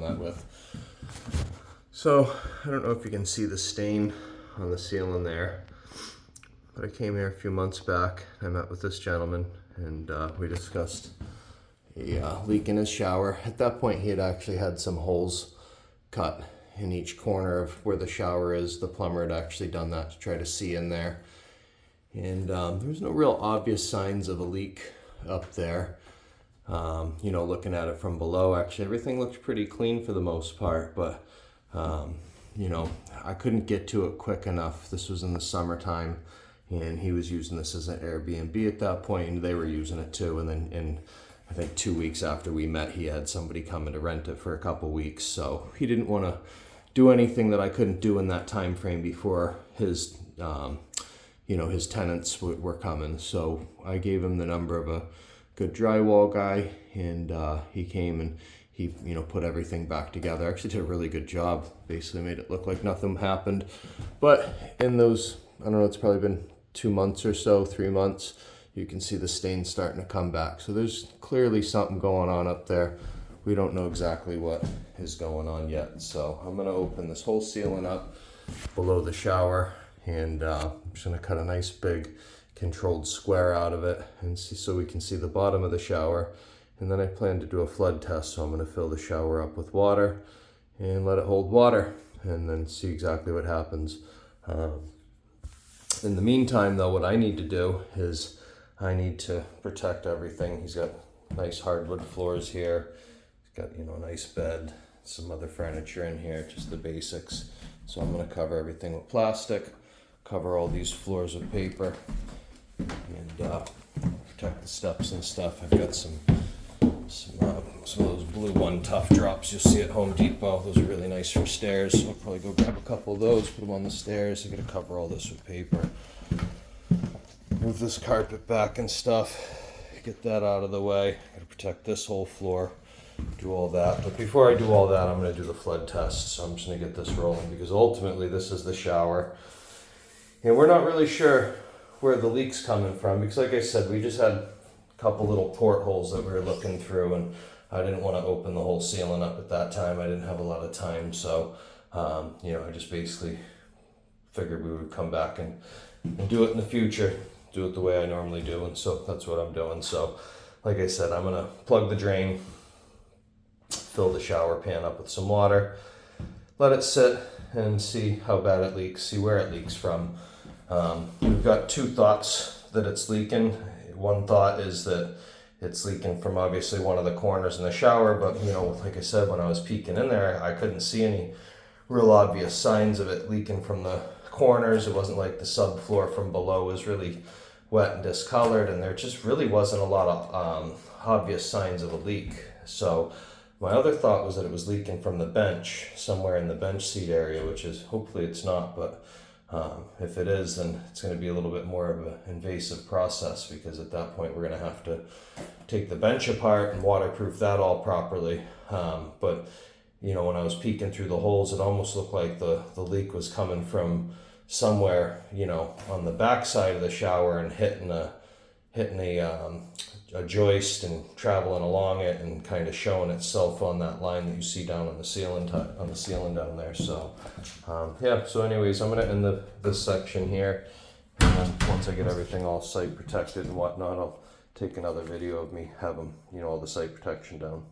that with. So I don't know if you can see the stain on the ceiling there, but I came here a few months back. I met with this gentleman and we discussed a leak in his shower. At that point he had actually had some holes cut in each corner of where the shower is. The plumber had actually done that to try to see in there. And there was no real obvious signs of a leak up there. You know, looking at it from below, actually everything looked pretty clean for the most part, but you know, I couldn't get to it quick enough. This was in the summertime and he was using this as an Airbnb at that point, and they were using it too. And then I think 2 weeks after we met, he had somebody coming to rent it for a couple weeks. So he didn't want to do anything that I couldn't do in that time frame before his, you know, his tenants were coming. So I gave him the number of a good drywall guy, and he came and he, you know, put everything back together. Actually did a really good job. Basically made it look like nothing happened. But in those, I don't know, it's probably been 2 months or so, 3 months, you can see the stains starting to come back. So there's clearly something going on up there. We don't know exactly what is going on yet. So I'm gonna open this whole ceiling up below the shower, and I'm just gonna cut a nice big controlled square out of it and see, so we can see the bottom of the shower. And then I plan to do a flood test. So I'm gonna fill the shower up with water and let it hold water and then see exactly what happens. In the meantime though, what I need to do is I need to protect everything. He's got nice hardwood floors here. He's got, you know, a nice bed, some other furniture in here, just the basics. So I'm gonna cover everything with plastic, cover all these floors with paper, and protect the steps and stuff. I've got some of those blue One Tough drops you'll see at Home Depot. Those are really nice for stairs. So I'll probably go grab a couple of those, put them on the stairs. I'm gonna cover all this with paper. Move this carpet back and stuff. Get that out of the way. Gotta protect this whole floor. Do all that. But before I do all that, I'm gonna do the flood test. So I'm just gonna get this rolling, because ultimately this is the shower. And we're not really sure where the leak's coming from, because like I said, we just had a couple little portholes that we were looking through, and I didn't want to open the whole ceiling up at that time. I didn't have a lot of time. So, you know, I just basically figured we would come back and do it in the future, do it the way I normally do. And so that's what I'm doing. So like I said, I'm going to plug the drain, fill the shower pan up with some water, let it sit and see how bad it leaks, see where it leaks from. We've got two thoughts that it's leaking. One thought is that it's leaking from obviously one of the corners in the shower, but you know, like I said, when I was peeking in there, I couldn't see any real obvious signs of it leaking from the corners. It wasn't like the subfloor from below was really wet and discolored, and there just really wasn't a lot of obvious signs of a leak. So my other thought was that it was leaking from the bench, somewhere in the bench seat area, which is, hopefully it's not, but if it is, then it's going to be a little bit more of an invasive process, because at that point we're going to have to take the bench apart and waterproof that all properly. But you know, when I was peeking through the holes, it almost looked like the leak was coming from somewhere, you know, on the back side of the shower and hitting a joist and traveling along it and kind of showing itself on that line that you see down on the ceiling down there. So yeah, so anyways, I'm gonna end this section here, and then once I get everything all site protected and whatnot, I'll take another video of me having, you know, all the site protection down.